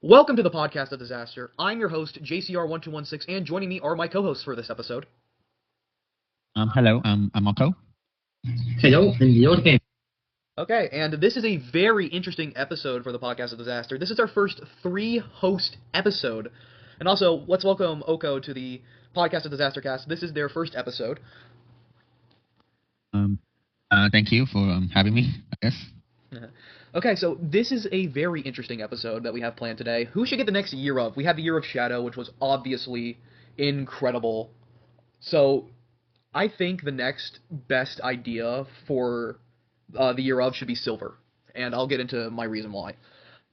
Welcome to the podcast of disaster. I'm your host, JCR1216, and joining me are my co-hosts for this episode. Hello, I'm Marco. Hello, I'm LordM. Okay, and this is a very interesting episode for the podcast of disaster. This is our first three-host episode. And also, let's welcome Oko to the podcast of Disaster Cast. This is their first episode. Thank you for having me, I guess. Okay, so this is a very interesting episode that we have planned today. Who should get the next Year of? We have the Year of Shadow, which was obviously incredible. So, I think the next best idea for the Year of should be Silver. And I'll get into my reason why.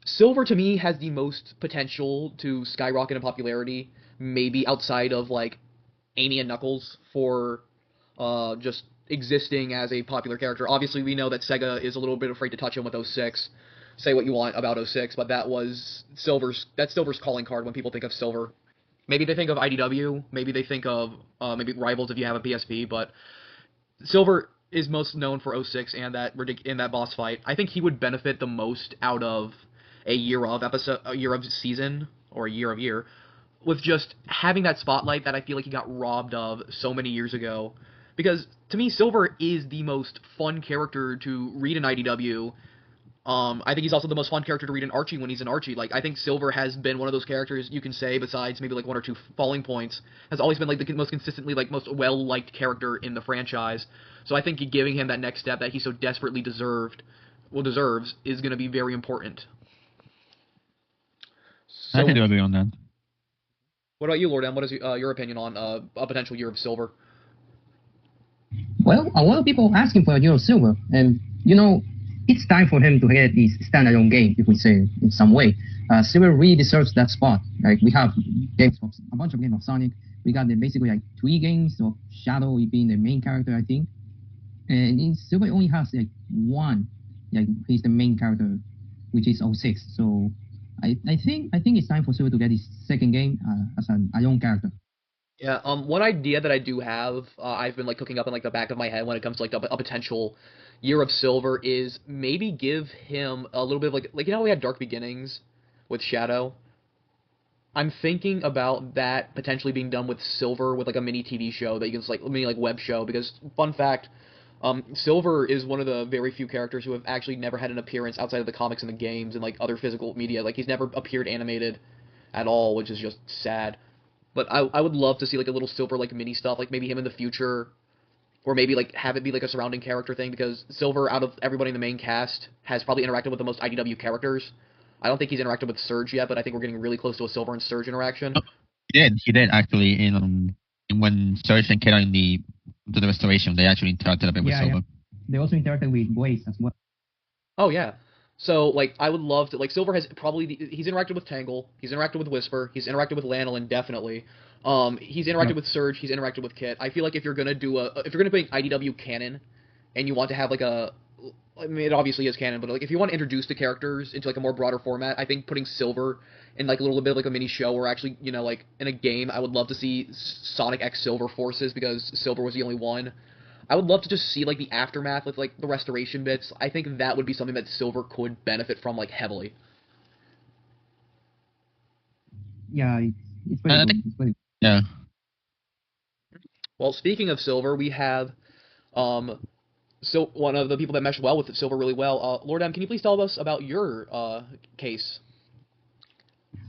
Silver, to me, has the most potential to skyrocket in popularity, maybe outside of, like, Amy and Knuckles for just existing as a popular character. Obviously, we know that Sega is a little bit afraid to touch him with 06. Say what you want about 06, but that's Silver's calling card when people think of Silver. Maybe they think of IDW, maybe they think of maybe Rivals if you have a PSP, but Silver is most known for 06 and that boss fight. I think he would benefit the most out of a Year of episode, a Year of season, or a Year of year, with just having that spotlight that I feel like he got robbed of so many years ago. Because, to me, Silver is the most fun character to read in IDW. I think he's also the most fun character to read in Archie when he's in Archie. Like, I think Silver has been one of those characters you can say, besides maybe, like, one or two Falling Points, has always been, like, the most consistently, like, most well-liked character in the franchise. So I think giving him that next step that he so desperately deserves, is going to be very important. So, I can agree on that. what about you, LordM? What is your opinion on a potential Year of Silver? Well, a lot of people asking for a Year of Silver, and it's time for him to get his standalone game, you could say, in some way. Silver really deserves that spot. Like, we have a bunch of games of Sonic. We got basically like 3 games of Shadow being the main character, I think. And in Silver only has like one, like he's the main character, which is 06. So I think it's time for Silver to get his second game as a own character. Yeah, one idea that I do have, I've been, like, cooking up in, like, the back of my head when it comes to, like, a potential Year of Silver is maybe give him a little bit of, like, you know how we had Dark Beginnings with Shadow? I'm thinking about that potentially being done with Silver with, like, a mini TV show that you can, like, a mini, like, web show, because, fun fact, Silver is one of the very few characters who have actually never had an appearance outside of the comics and the games and, like, other physical media. Like, he's never appeared animated at all, which is just sad. But I would love to see, like, a little Silver, like, mini stuff, like maybe him in the future, or maybe, like, have it be, like, a surrounding character thing, because Silver, out of everybody in the main cast, has probably interacted with the most IDW characters. I don't think he's interacted with Surge yet, but I think we're getting really close to a Silver and Surge interaction. Oh, he did actually in when Surge and Kid are in the restoration, they actually interacted a bit with Silver. Yeah. They also interacted with Blaze as well. Oh, yeah. So, like, I would love to, like, Silver has he's interacted with Tangle, he's interacted with Whisper, he's interacted with Lanolin, definitely. He's interacted with Surge, he's interacted with Kit. I feel like if you're gonna put IDW canon, and you want to have, like, I mean, it obviously is canon, but, like, if you want to introduce the characters into, like, a more broader format, I think putting Silver in, like, a little bit of, like, a mini show, or actually, like, in a game, I would love to see Sonic X Silver Forces, because Silver was the only one. I would love to just see, like, the aftermath with, like, the restoration bits. I think that would be something that Silver could benefit from, like, heavily. Yeah, it's very good. It's very good. Yeah. Well, speaking of Silver, we have so one of the people that meshed well with Silver really well. LordM, can you please tell us about your case?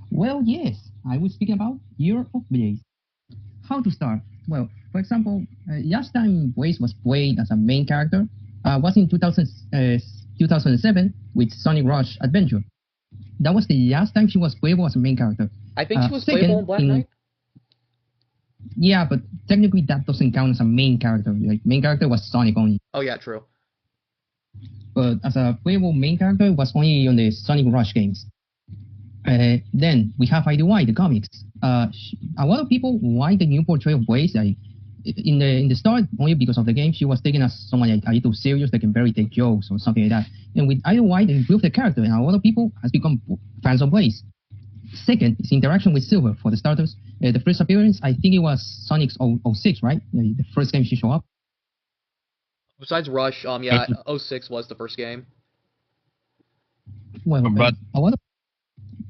Well, yes, I was speaking about Year of Blaze. How to start? Well, for example, last time Blaze was played as a main character was in 2007 with Sonic Rush Adventure. That was the last time she was playable as a main character. I think she was playable in Black Knight. Yeah, but technically that doesn't count as a main character. Like, main character was Sonic only. Oh, yeah, true. But as a playable main character, it was only on the Sonic Rush games. Then we have IDY, the comics. A lot of people like the new portrayal of Blaze. Like, in the start, only because of the game, she was taken as someone like a little serious that can barely take jokes or something like that. And with IDY, they improved the character, and a lot of people has become fans of Blaze. Second is interaction with Silver, for the starters. The first appearance, I think it was Sonic's 06, right? The first game she showed up. Besides Rush, yeah, 06 was the first game. Well, But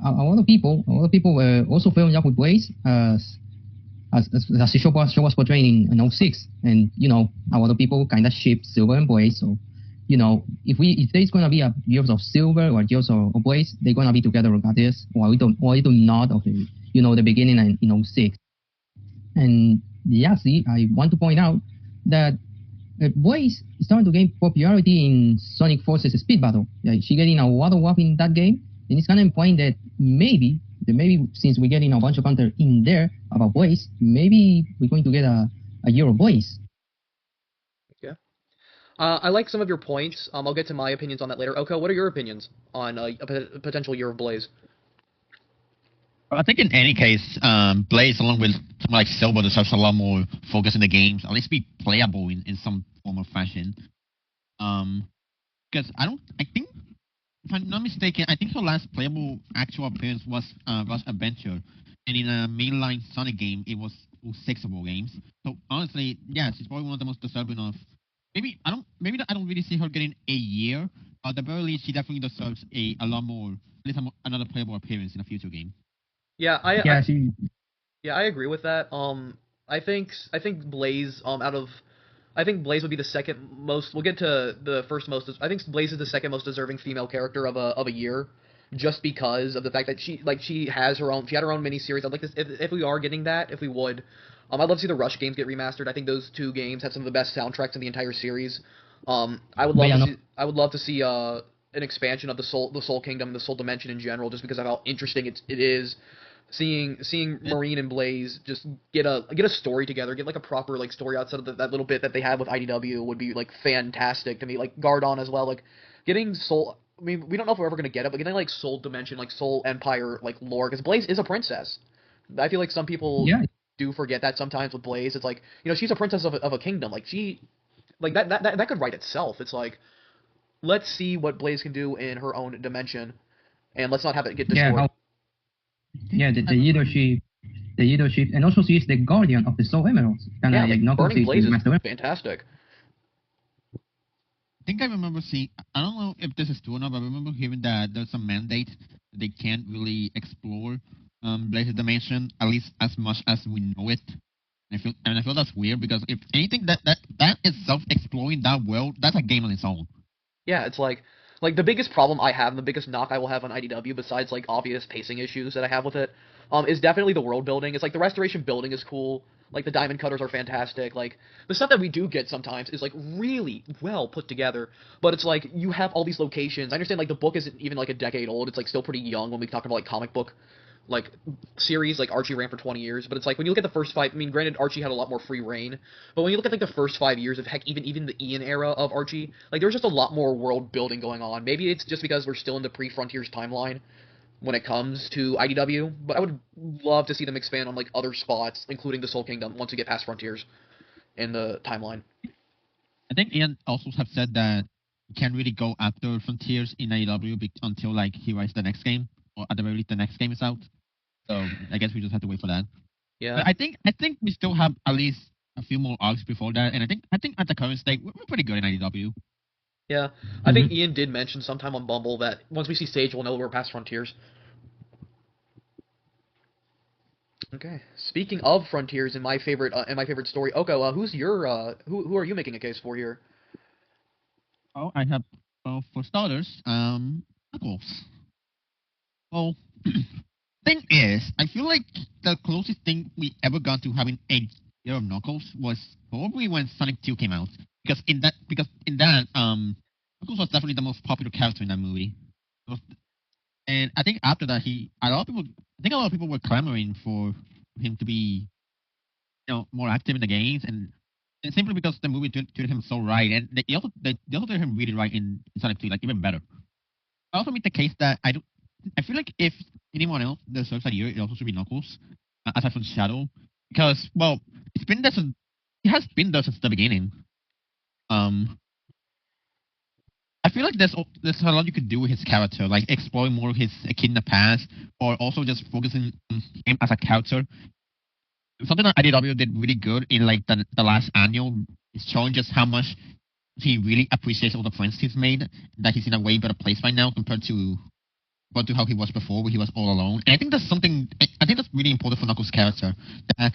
a lot of people also fell in love with Blaze as the show was portraying in 06, and a lot of people kind of shipped Silver and Blaze. So if there's gonna be a Gears of Silver or Gears of Blaze, they're gonna be together regardless, or it do not of the the beginning in 06. And lastly, I want to point out that Blaze is starting to gain popularity in Sonic Forces Speed Battle. She getting a lot of love in that game, and it's kind of implying that maybe since we're getting a bunch of content in there about Blaze, maybe we're going to get a Year of Blaze. Yeah. I like some of your points. I'll get to my opinions on that later. Oko, what are your opinions on a potential Year of Blaze? I think in any case, Blaze, along with something like Silver, deserves a lot more focus in the games, at least be playable in some form or fashion. Because I think, if I'm not mistaken, I think her last playable actual appearance was Rush Adventure, and in a mainline Sonic game, it was 6 of all games. So honestly, yeah, she's probably one of the most deserving of. Maybe I don't really see her getting a year, but at the very least, she definitely deserves a lot more, at least another playable appearance in a future game. Yeah, I agree with that. I think Blaze I think Blaze would be the second most. We'll get to the first most. I think Blaze is the second most deserving female character of a year, just because of the fact that she had her own miniseries. I'd like this if we are getting that, if we would. I'd love to see the Rush games get remastered. I think those 2 games have some of the best soundtracks in the entire series. I would love to see an expansion of the Soul Kingdom, the Soul Dimension in general, just because of how interesting it is. Seeing Marine and Blaze just get a story together, get like a proper like story outside of that little bit that they had with IDW would be like fantastic to me. Like Gardon as well, like getting Soul. I mean, we don't know if we're ever gonna get it, but getting like Soul Dimension, like Soul Empire, like lore, because Blaze is a princess. I feel like some people do forget that sometimes with Blaze. It's like she's a princess of a kingdom. Like that could write itself. It's like let's see what Blaze can do in her own dimension, and let's not have it get destroyed. The leadership, and also she is the guardian of the Soul Emeralds. Burning Blaze is fantastic. I think I remember seeing. I don't know if this is true or not, but I remember hearing that there's a mandate that they can't really explore Blaze's dimension, at least as much as we know it. I feel that's weird because if anything, that itself exploring that world, that's a game on its own. Yeah, it's like the biggest problem I have and the biggest knock I will have on IDW, besides like obvious pacing issues that I have with it, is definitely the world building. It's like the restoration building is cool. Like the diamond cutters are fantastic. Like the stuff that we do get sometimes is like really well put together. But it's like you have all these locations. I understand like the book isn't even like a decade old. It's like still pretty young when we talk about like comic book like series. Like Archie ran for 20 years, but it's like when you look at the first 5. I mean, granted Archie had a lot more free reign, but when you look at like the first 5 years of even the Ian era of Archie, like there's just a lot more world building going on. Maybe it's just because we're still in the pre-Frontiers timeline when it comes to IDW, but I would love to see them expand on like other spots, including the Soul Kingdom, once we get past Frontiers in the timeline. I think Ian also have said that you can't really go after Frontiers in IDW until like he writes the next game, or at the very least the next game is out. So I guess we just have to wait for that. Yeah. But I think we still have at least a few more arcs before that, and I think at the current state we're pretty good in IDW. Yeah, I think Ian did mention sometime on Bumble that once we see Sage, we'll know we're past Frontiers. Okay. Speaking of Frontiers, and my favorite story, Oko, who are you making a case for here? Oh, I have for starters, Knuckles. Well, thing is, I feel like the closest thing we ever got to having a year of Knuckles was probably when Sonic 2 came out. Because in that, Knuckles was definitely the most popular character in that movie. And I think after that, a lot of people were clamoring for him to be, more active in the games, and simply because the movie treated him so right, and they also treated him really right in Sonic 2, like even better. I also make the case that I feel like if anyone else deserves a year, it also should be Knuckles, aside from Shadow, because it has been there since the beginning. I feel like there's a lot you could do with his character, like exploring more of his kid in the past, or also just focusing on him as a character. Something that IDW did really good in like the last annual is showing just how much he really appreciates all the friends he's made, that he's in a way better place right now compared to but to how he was before, where he was all alone. And I think that's something. I think that's really important for Knuckles' character. That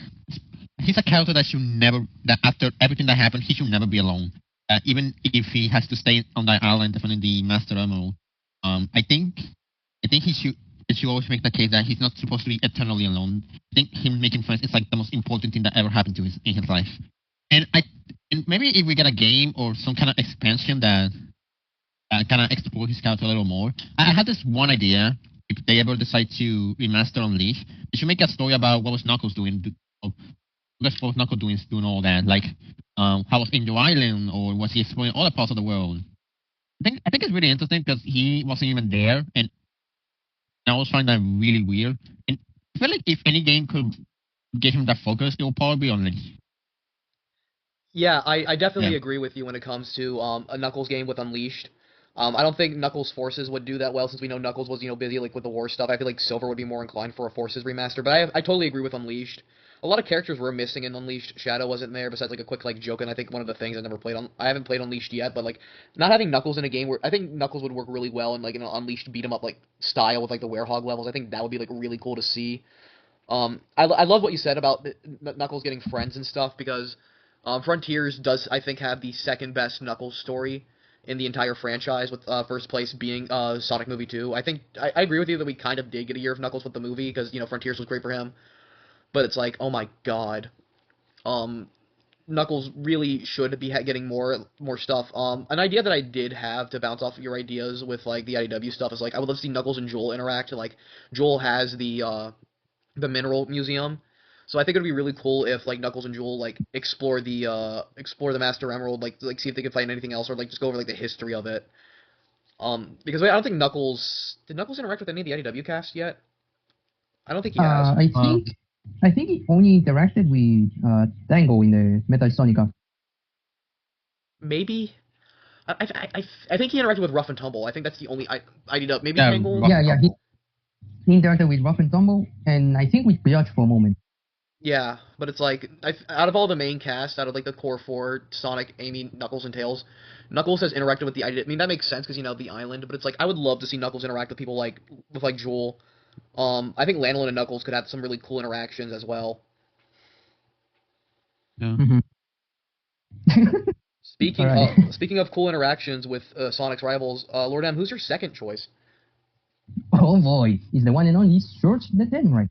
he's a character that should never. That after everything that happened, he should never be alone. Even if he has to stay on that island, defending the Master Emerald. I think he should. It should always make the case that he's not supposed to be eternally alone. I think him making friends is like the most important thing that ever happened to in his life. And maybe if we get a game or some kind of expansion that kind of explore his character a little more. I had this one idea. If they ever decide to remaster Unleash, they should make a story about what was Knuckles doing. What was Knuckles doing all that? Like, how was Angel Island, or was he exploring other parts of the world? I think it's really interesting because he wasn't even there, and I always find that really weird. And I feel like if any game could give him that focus, it will probably be Unleashed. Yeah, I definitely agree with you when it comes to a Knuckles game with Unleashed. I don't think Knuckles Forces would do that well since we know Knuckles was, busy like with the war stuff. I feel like Silver would be more inclined for a Forces remaster, but I totally agree with Unleashed. A lot of characters were missing in Unleashed. Shadow wasn't there besides like a quick like joke, and I think one of the things I haven't played Unleashed yet, but like not having Knuckles in a game where I think Knuckles would work really well in like an Unleashed beat 'em up like style with like the Werehog levels. I think that would be like really cool to see. I love what you said about Knuckles getting friends and stuff because Frontiers does I think have the second best Knuckles story in the entire franchise, with first place being Sonic Movie 2. I think I agree with you that we kind of did get a year of Knuckles with the movie because Frontiers was great for him, but it's like, oh my god, Knuckles really should be getting more stuff. An idea that I did have to bounce off of your ideas with like the IDW stuff is like I would love to see Knuckles and Joel interact. Like Joel has the Mineral Museum. So I think it'd be really cool if like Knuckles and Joel like explore the Master Emerald, like see if they could find anything else, or like just go over like the history of it. Because I don't think did Knuckles interact with any of the IDW cast yet? I don't think he has. I think he only interacted with Tango in the Metal Sonica. Maybe. I think he interacted with Rough and Tumble. I think that's the only IDW. Maybe Yeah, Tangle. He interacted with Rough and Tumble, and I think with Biatch for a moment. Yeah, but it's like, out of all the main cast, out of like the core four, Sonic, Amy, Knuckles, and Tails, Knuckles has interacted with I mean, that makes sense because, the island, but it's like, I would love to see Knuckles interact with people like Joel. I think Lanolin and Knuckles could have some really cool interactions as well. Yeah. Speaking of cool interactions with Sonic's rivals, LordM, who's your second choice? Oh boy, it's the one and only Surge the Tenrite.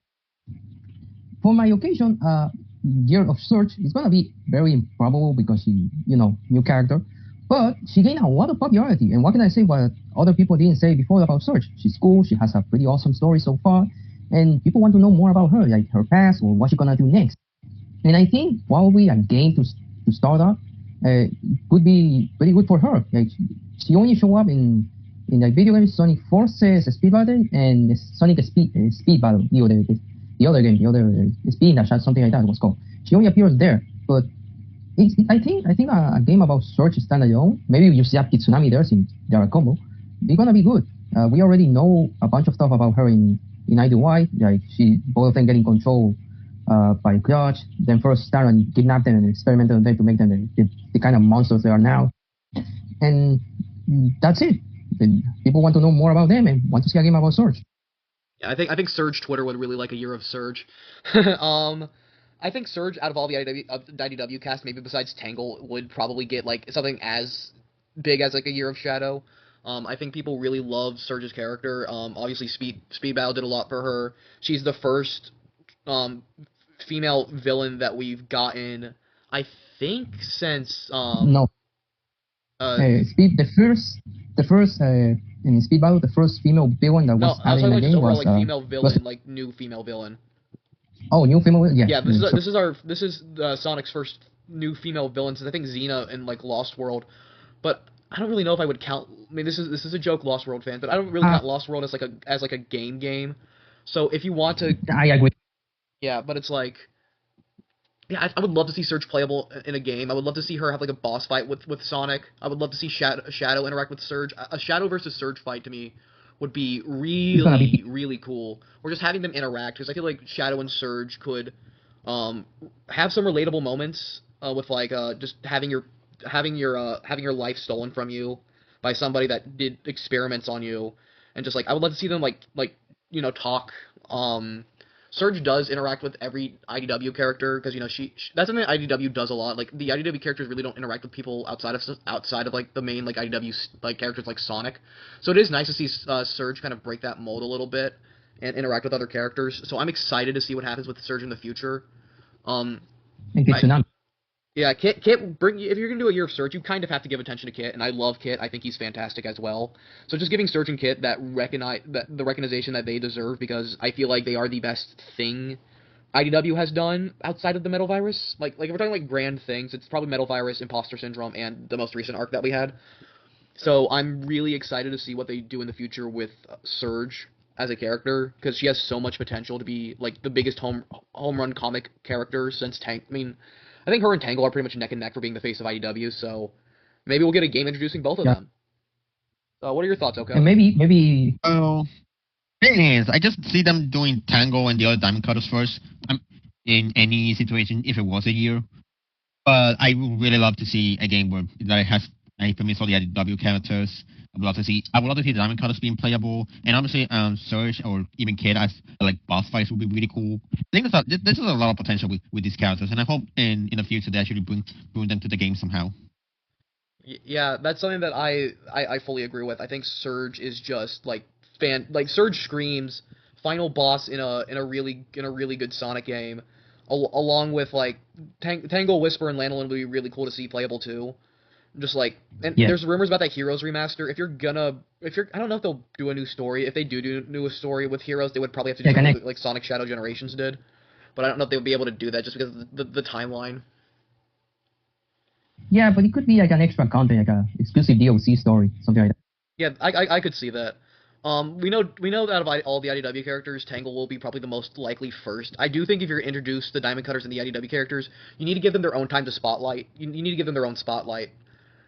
For my occasion, Year of Surge is gonna be very improbable because she, new character. But she gained a lot of popularity, and what can I say what other people didn't say before about Surge? She's cool, she has a pretty awesome story so far, and people want to know more about her, like her past or what she's gonna do next. And I think probably a game to start up could be pretty good for her. Like she only show up in the video game Sonic Forces Speed Battle and Sonic Speed Battle, the other game, the other Speed Dash, something like that was called. She only appears there, but I think a game about Surge standalone, maybe you see up Tsunami there since they are a combo, they're gonna be good. We already know a bunch of stuff about her in IDY, like both of them getting control by Clutch, then first start and kidnap them and experiment on them to make them the kind of monsters they are now. And that's it. People want to know more about them and want to see a game about Surge. Yeah, I think Surge Twitter would really like a year of Surge. I think Surge, out of all the IDW cast, maybe besides Tangle, would probably get like something as big as like a Year of Shadow. I think people really love Surge's character. Obviously, Speed Battle did a lot for her. She's the first female villain that we've gotten, I think, since no. The first in Speed Battle, the first female villain that was added in the game was female villain, like new female villain. Oh, new female villain, yeah. Yeah, this is Sonic's first new female villain since I think Xena in like Lost World, but I don't really know if I would count. I mean, this is a joke, Lost World fans, but I don't really count Lost World as like a game. So if you want to, I agree. Yeah, but it's like, yeah, I would love to see Surge playable in a game. I would love to see her have like a boss fight with Sonic. I would love to see Shadow interact with Surge. A Shadow versus Surge fight to me would be really cool. Or just having them interact, because I feel like Shadow and Surge could have some relatable moments with like just having your life stolen from you by somebody that did experiments on you, and just like I would love to see them talk. Surge does interact with every IDW character because she that's something that IDW does a lot. Like the IDW characters really don't interact with people outside of like the main like IDW like characters like Sonic. So it is nice to see Surge kind of break that mold a little bit and interact with other characters. So I'm excited to see what happens with Surge in the future. And get Tsunami. Yeah, Kit, bring if you're gonna do a year of Surge, you kind of have to give attention to Kit, and I love Kit. I think he's fantastic as well. So just giving Surge and Kit the recognition that they deserve, because I feel like they are the best thing IDW has done outside of the Metal Virus. Like if we're talking like grand things, it's probably Metal Virus, Imposter Syndrome, and the most recent arc that we had. So I'm really excited to see what they do in the future with Surge as a character, because she has so much potential to be like the biggest home run comic character since Tank. I mean, I think her and Tangle are pretty much neck and neck for being the face of IDW, so maybe we'll get a game introducing both of them. What are your thoughts, okay? And maybe. Well, thing is, I just see them doing Tango and the other Diamond Cutters first. In any situation, if it was a year. But I would really love to see a game where that has a premise all the IDW characters. I would love to see the Diamond Cutters being playable, and obviously Surge or even Kid as like boss fights would be really cool. I think this is a lot of potential with these characters, and I hope in the future they actually bring them to the game somehow. Yeah, that's something that I fully agree with. I think Surge is just Surge screams final boss in a really good Sonic game, along with like Tangle, Whisper, and Lanolin would be really cool to see playable too. Just like, and there's rumors about that Heroes remaster. I don't know if they'll do a new story. If they do a story with Heroes, they would probably have to do something like Sonic Shadow Generations did. But I don't know if they would be able to do that just because of the timeline. Yeah, but it could be like an extra content, like a exclusive DLC story, something like that. Yeah, I could see that. We know that out of all the IDW characters, Tangle will be probably the most likely first. I do think if you're introduced the Diamond Cutters and the IDW characters, you need to give them their own time to spotlight. You need to give them their own spotlight.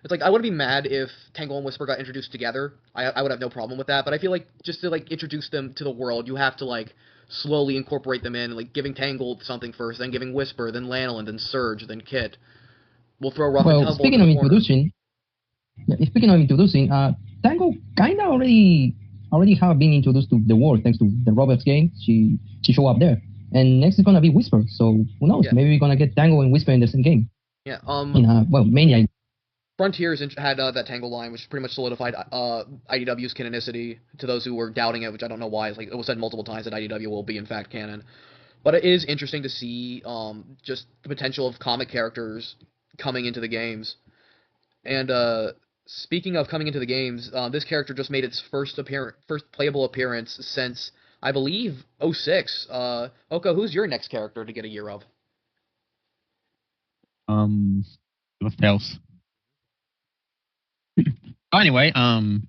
It's like, I wouldn't be mad if Tangle and Whisper got introduced together. I would have no problem with that, but I feel like just to like introduce them to the world, you have to like slowly incorporate them in, like giving Tangle something first, then giving Whisper, then Lanolin, then Surge, then Kit. We'll throw Rough and Tumble. Speaking of introducing, Tangle kinda already have been introduced to the world thanks to the Roberts game. She showed up there. And next is gonna be Whisper, so who knows? Yeah. Maybe we're gonna get Tangle and Whisper in the same game. Yeah. Mainly Frontiers had that Tangle line, which pretty much solidified IDW's canonicity to those who were doubting it, which I don't know why. It's like it was said multiple times that IDW will be in fact canon. But it is interesting to see just the potential of comic characters coming into the games. And speaking of coming into the games, this character just made its first playable appearance since, I believe, 06. Oko, who's your next character to get a year of? It was Tails. Anyway,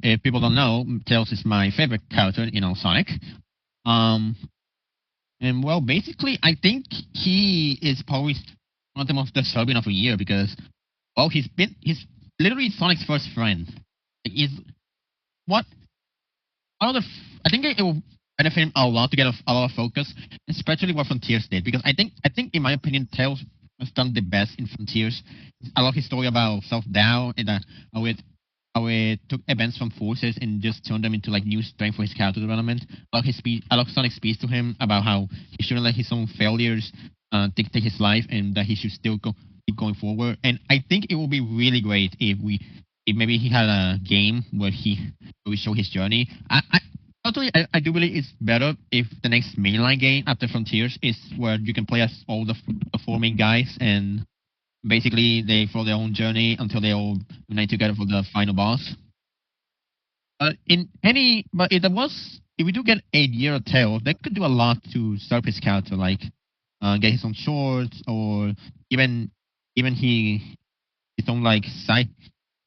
if people don't know, Tails is my favorite character in all Sonic. And well, basically, I think he is probably one of the most deserving of a year because, well, he's literally Sonic's first friend. I think it will benefit him a lot to get a lot of focus, especially what Frontiers did, because I think in my opinion, Tails has done the best in Frontiers. I love his story about self-doubt and how it took events from forces and just turned them into like new strength for his character development. I love Sonic's speech to him about how he shouldn't let his own failures dictate his life and that he should still keep going forward. And I think it would be really great if maybe he had a game where we show his journey. I do believe it's better if the next mainline game after Frontiers is where you can play as all the four main guys and basically they follow their own journey until they all unite together for the final boss. If we do get a year of Tails, that could do a lot to serve his character, like get his own shorts or even his own like Sonic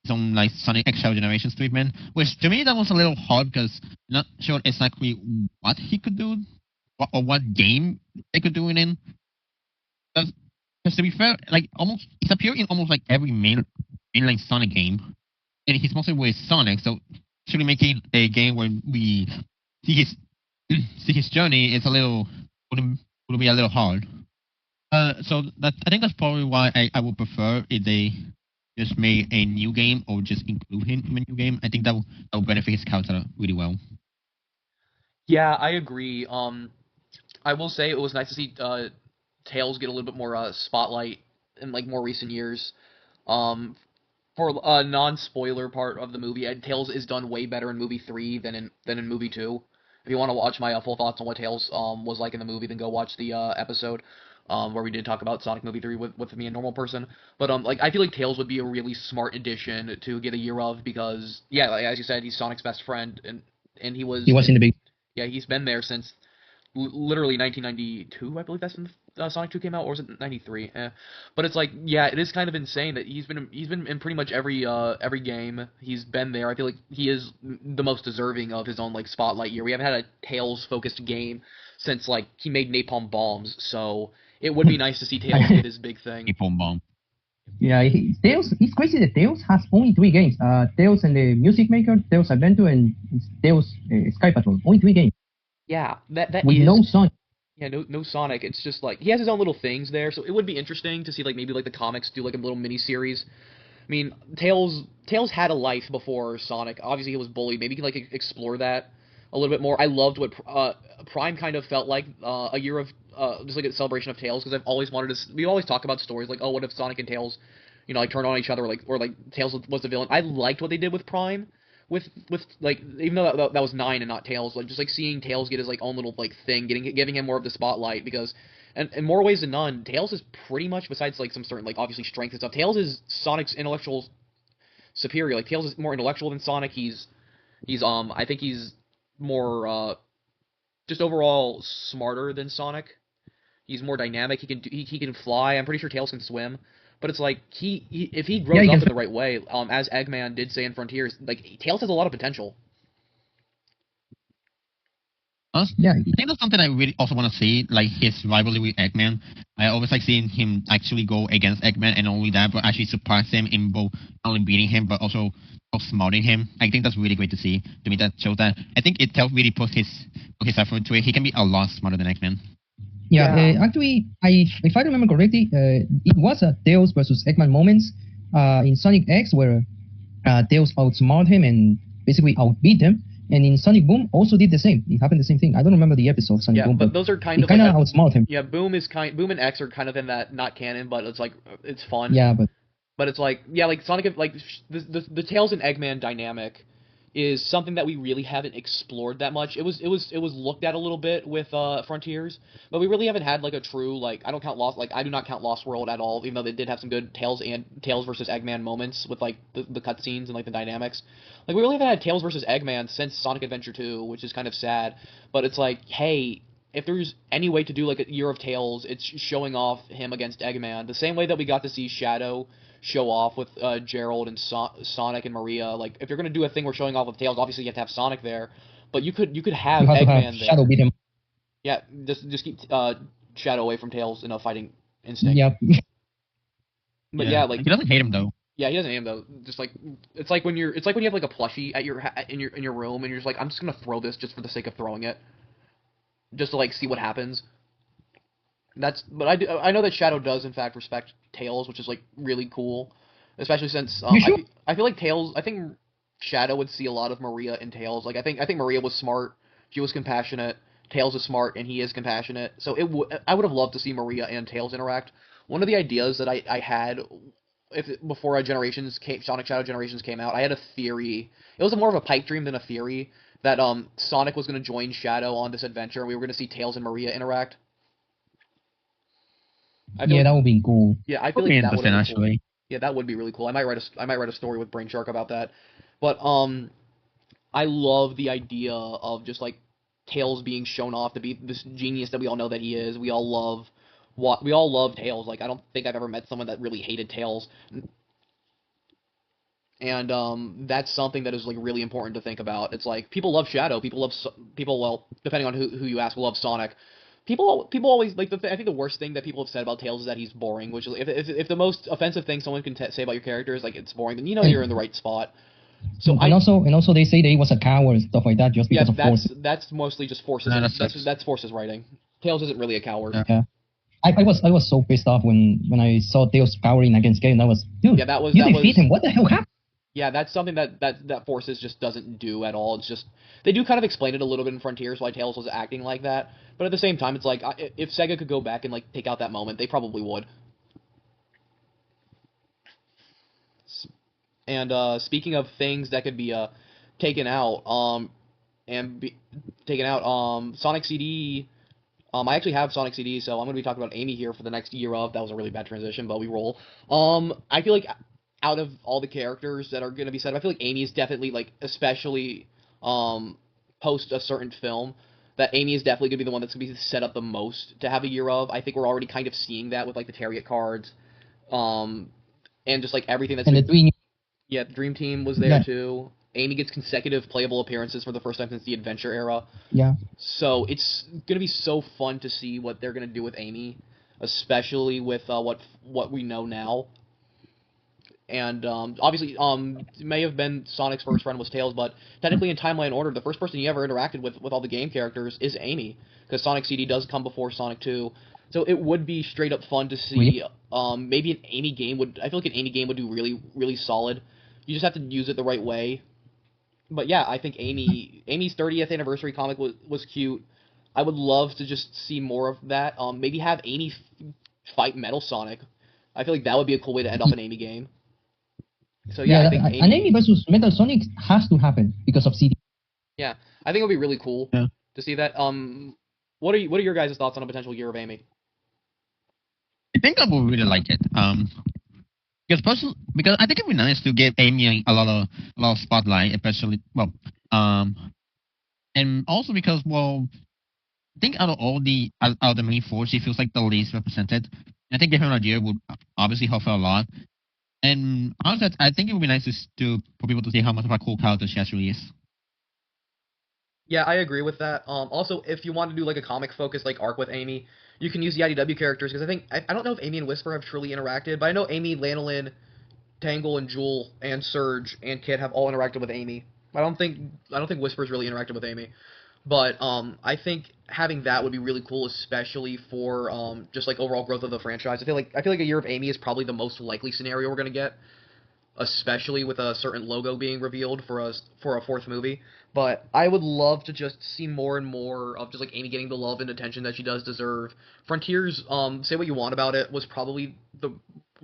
XL Generations treatment, which to me that was a little hard because I'm not sure exactly what he could do or what game they could do it in. Because to be fair, like he's appeared in almost like every mainline Sonic game, and he's mostly with Sonic, so actually making a game where we see his journey is would be a little hard. So I think that's probably why I would prefer if they just made a new game or just include him in a new game. I think that will benefit his character really well. Yeah, I agree. I will say it was nice to see Tails get a little bit more spotlight in like more recent years. Um, for a non-spoiler part of the movie, Tails is done way better in movie 3 than in movie 2. If you want to watch my full thoughts on what Tails was like in the movie, then go watch the episode where we did talk about Sonic movie 3 with me, a normal person. But like I feel like Tails would be a really smart addition to get a year of because yeah, like, as you said, he's Sonic's best friend and he was He was in the big. yeah, he's been there since literally 1992, I believe that's when Sonic 2 came out, or was it 93? But it's like, yeah, it is kind of insane that he's been in pretty much every game. He's been there. I feel like he is the most deserving of his own like spotlight year. We haven't had a Tails focused game since like he made Napalm Bombs, so it would be nice to see Tails get his big thing. Napalm Bomb. Yeah, Tails. It's crazy that Tails has only 3 games. Tails and the Music Maker, Tails Adventure, and Tails Sky Patrol. Only 3 games. Yeah, that With is no Sonic. yeah, no Sonic. It's just like he has his own little things there, so it would be interesting to see like maybe like the comics do like a little mini series. I mean, Tails had a life before Sonic. Obviously, he was bullied. Maybe you can like explore that a little bit more. I loved what Prime kind of felt like a year of just like a celebration of Tails because I've always wanted to. We always talk about stories like, oh, what if Sonic and Tails, like turn on each other, or like Tails was the villain. I liked what they did with Prime. With like even though that was 9 and not Tails, like just like seeing Tails get his like own little like thing, giving him more of the spotlight because and in more ways than none, Tails is pretty much besides like some certain like obviously strength and stuff. Tails is Sonic's intellectual superior. Like Tails is more intellectual than Sonic. He's I think he's more just overall smarter than Sonic. He's more dynamic. He can fly. I'm pretty sure Tails can swim. But it's like if he grows up in the right way, as Eggman did say in Frontiers, like Tails has a lot of potential. Yeah. I think that's something I really also want to see, like his rivalry with Eggman. I always like seeing him actually go against Eggman, and not only that, but actually surprise him in both not only beating him, but also outsmarting him. I think that's really great to see. To me, that shows that I think it really puts his effort to it. He can be a lot smarter than Eggman. Yeah, actually, if I remember correctly, it was a Tails versus Eggman moments in Sonic X where Tails outsmarted him and basically outbeat him. And in Sonic Boom also did the same. It happened the same thing. I don't remember the episode of Sonic Boom, but those are kind of like outsmarted him. Yeah, Boom and X are kind of in that not canon, but it's like it's fun. Yeah, but it's like like Sonic like the Tails and Eggman dynamic is something that we really haven't explored that much. It was looked at a little bit with Frontiers, but we really haven't had like a true like I do not count Lost World at all, even though they did have some good Tails versus Eggman moments with like the cutscenes and like the dynamics. Like we really haven't had Tails versus Eggman since Sonic Adventure 2, which is kind of sad. But it's like, hey, if there's any way to do like a year of Tails, it's showing off him against Eggman, the same way that we got to see Shadow show off with Gerald and Sonic and Maria. Like if you're gonna do a thing where showing off with Tails, obviously you have to have Sonic there, but you could have Eggman there. Shadow beat him. Yeah, just keep Shadow away from Tails in a fighting instinct. Yep. But yeah, like he doesn't hate him though. Yeah, he doesn't hate him though. Just like it's like when you have like a plushie at in your room and you're just like, I'm just gonna throw this just for the sake of throwing it, just to like see what happens. But I know that Shadow does in fact respect Tails, which is like really cool, especially since sure? I feel like I think Shadow would see a lot of Maria in Tails. Like I think Maria was smart, she was compassionate. Tails is smart and he is compassionate. So I would have loved to see Maria and Tails interact. One of the ideas that I had before Sonic Shadow Generations came out, I had a theory. It was more of a pipe dream than a theory that Sonic was going to join Shadow on this adventure and we were going to see Tails and Maria interact. That would be cool. Yeah, I feel like that would be actually. Cool. Yeah, that would be really cool. I might write a story with Brain Shark about that. But I love the idea of just like Tails being shown off to be this genius that we all know that he is. We all love Tails. Like I don't think I've ever met someone that really hated Tails. And that's something that is like really important to think about. It's like people love Shadow, well, depending on who you ask, will love Sonic. People always like I think the worst thing that people have said about Tails is that he's boring. Which is if the most offensive thing someone can say about your character is like it's boring, then you're in the right spot. So also they say that he was a coward and stuff like that just because of force. That's mostly just forces. That's forces writing. Tails isn't really a coward. Yeah. I was so pissed off when I saw Tails cowering against Gale, and I was, dude, you defeat him. What the hell happened? Yeah, that's something that Forces just doesn't do at all. It's just they do kind of explain it a little bit in Frontiers why Tails was acting like that, but at the same time, it's like if Sega could go back and like take out that moment, they probably would. And speaking of things that could be taken out, and be taken out, Sonic CD. I actually have Sonic CD, so I'm going to be talking about Amy here for the next year of. That was a really bad transition, but we roll. I feel like out of all the characters that are going to be set up, I feel like Amy is definitely, like, especially post a certain film, that Amy is definitely going to be the one that's going to be set up the most to have a year of. I think we're already kind of seeing that with, like, the Target cards, and just, like, everything that's... And the three, Yeah, the Dream Team was there, yeah, too. Amy gets consecutive playable appearances for the first time since the Adventure era. yeah. So it's gonna be so fun to see what they're gonna do with Amy, especially with what we know now. And obviously, it may have been Sonic's first friend was Tails, but technically in timeline order, the first person he ever interacted with all the game characters is Amy, because Sonic CD does come before Sonic 2. So it would be straight up fun to see. Maybe an Amy game would. I feel like an Amy game would do really really solid. You just have to use it the right way. But yeah, I think Amy's 30th anniversary comic was cute. I would love to just see more of that. Maybe have Amy fight Metal Sonic. I feel like that would be a cool way to end off an Amy game. So yeah, Yeah, I think an Amy versus Metal Sonic has to happen because of CD. yeah, I think it would be really cool Yeah. to see that. What are your guys' thoughts on a potential year of Amy? I think I would really like it. Because I think it'd be nice to give Amy a lot of spotlight, especially and also because I think out of the main four, she feels like the least represented. I think giving her a year would obviously help her a lot. And honestly, I think it would be nice for people to see how much of a cool character she actually is. Yeah, I agree with that. Also, if you want to do like a comic focused like arc with Amy, you can use the IDW characters because I don't know if Amy and Whisper have truly interacted, but I know Amy, Lanolin, Tangle, and Jewel, and Surge and Kid have all interacted with Amy. I don't think Whisper's really interacted with Amy, but I think having that would be really cool, especially for just like overall growth of the franchise. I feel like a year of Amy is probably the most likely scenario we're gonna get, especially with a certain logo being revealed for a fourth movie. But I would love to just see more and more of just like Amy getting the love and attention that she does deserve. Frontiers, say what you want about it, was probably the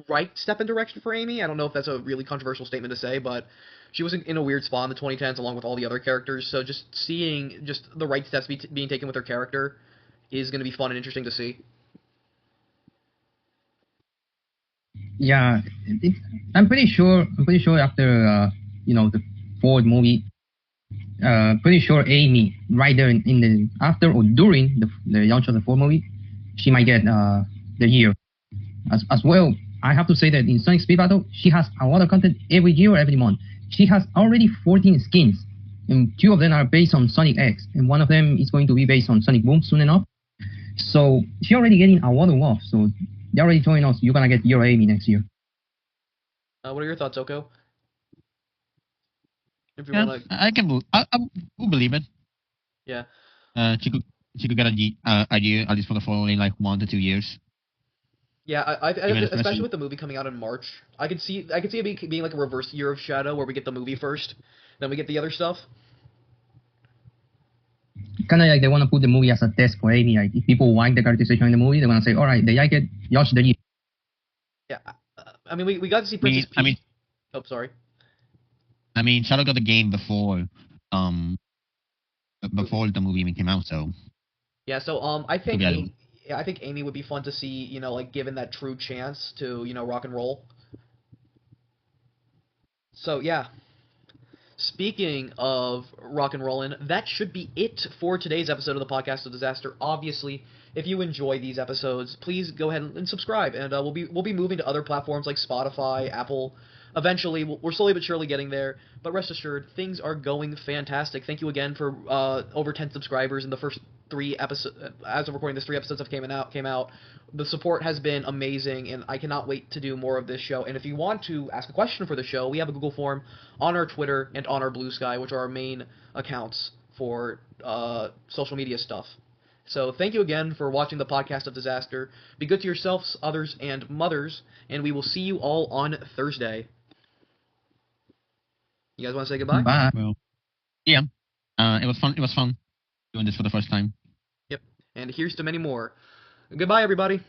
right step in direction for Amy. I don't know if that's a really controversial statement to say, but she was in a weird spot in the 2010s along with all the other characters. So just seeing just the right steps being taken with her character is going to be fun and interesting to see. Yeah, I'm pretty sure. After the fourth movie, pretty sure Amy right there in the after or during the launch of the fourth movie, she might get the year as well. I have to say that in Sonic Speed Battle, she has a lot of content every year, every month. She has already 14 skins, and 2 of them are based on Sonic X, and 1 of them is going to be based on Sonic Boom soon enough. So she's already getting a lot of love. So they're already telling us you're gonna get your Amy next year. What are your thoughts, Oko? If you Yeah, want to, I will believe it. yeah. She could get a year at least for the following like 1 to 2 years. Yeah, Even if especially with the movie coming out in March, I could see it being like a reverse Year of Shadow where we get the movie first, then we get the other stuff. Kind of like they want to put the movie as a test for Amy. Like if people like the characterization in the movie, they want to say, all right, they like it, Yosh the year. Yeah, I mean we got to see Princess Peach. Oh, sorry. I mean, Shadow got the game before the movie even came out, so Yeah, so I think Yeah. I think Amy would be fun to see, like given that true chance to, rock and roll. So yeah, speaking of rock and rollin', that should be it for today's episode of the Podcast of Disaster. Obviously, if you enjoy these episodes, please go ahead and subscribe, and we'll be moving to other platforms like Spotify, Apple. Eventually, we're slowly but surely getting there. But rest assured, things are going fantastic. Thank you again for over 10 subscribers in the first 3 episodes. As of recording this, 3 episodes have came out. The support has been amazing, and I cannot wait to do more of this show. And if you want to ask a question for the show, we have a Google form on our Twitter and on our Bluesky, which are our main accounts for social media stuff. So thank you again for watching the Podcast of Disaster. Be good to yourselves, others, and mothers, and we will see you all on Thursday. You guys want to say goodbye? Bye. Well, yeah. It was fun. It was fun doing this for the first time. Yep. And here's to many more. Goodbye, everybody.